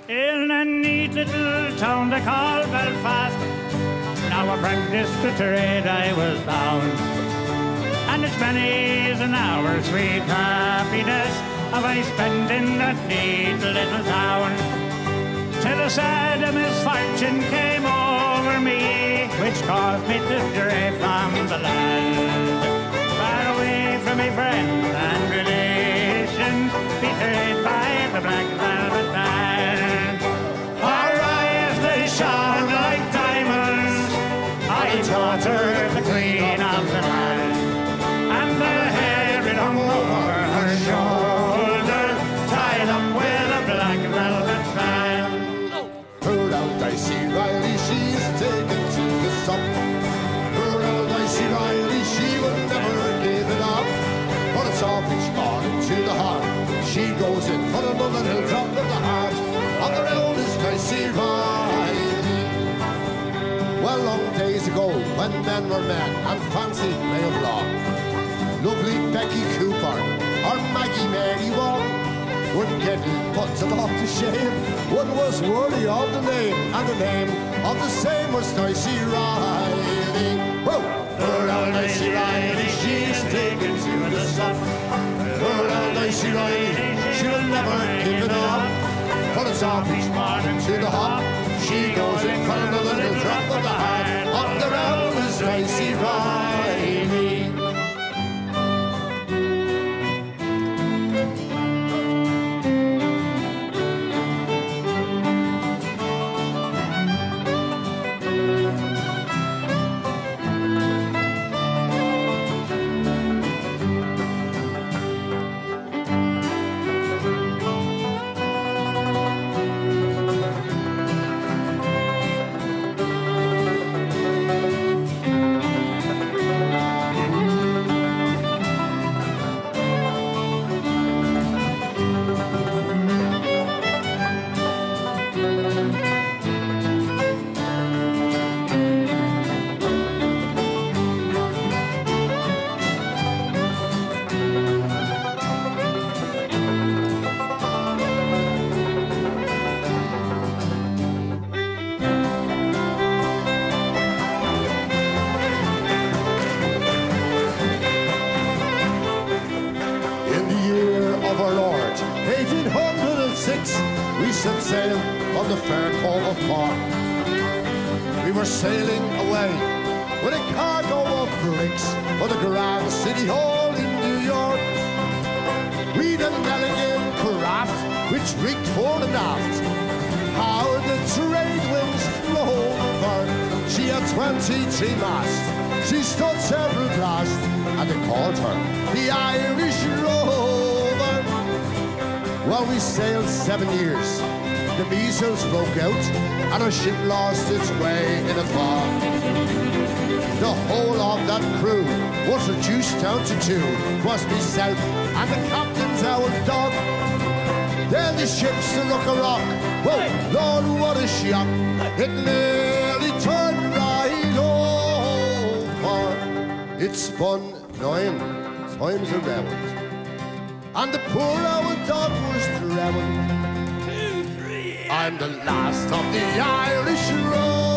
In a neat little town they call Belfast, now apprenticed to trade I was bound. And it's many's an hour sweet happiness have I spent in that neat little town, till a sad misfortune came over me, which caused me to stray from the land, far away from my friends and relations, betrayed by the black velvet band. Our eyes they shone like diamonds, I taught her the queen of the land, and the hair it hung over her shoulder, tied up with a black velvet band. Poor old Dicey Riley, she's taken to the sup. Poor old Dicey Riley, she will never give it up. But it's all each morning to the heart. She goes in for another little drop of the heart of the oldest Dicey Riley. Well, long days ago, when men were men and fancied lay of law, lovely Becky Cooper or Maggie Mary Wong wouldn't get put off to shame. One was worthy of the name, and the name of the same was Dicey Riley. Whoa! Poor old Dicey Riley, she's taken to the sun. Poor old Dicey Riley, she'll never give it up. But it's off each morning to the hop. She goes in for another little drop of the heart. Up the round is Dicey Riley. We set sail on the fair cove of Cork. We were sailing away with a cargo of bricks for the Grand City Hall in New York. We'd an elegant craft which rigged fore and aft. How the trade winds rolled over. She had 23 masts. She stood several blast, and they called her the Irish Rover. Well, we sailed 7 years. The measles broke out, and our ship lost its way in a fog. The whole of that crew was reduced down to two. 'Twas myself and the captain's owl dog. Then the ship's to rock a rock. Whoa, Lord, what a shock! It nearly turned right over. It spun 9 times around, and the poor old dog was drowned. 2, 3, I'm the last of the Irish Rover.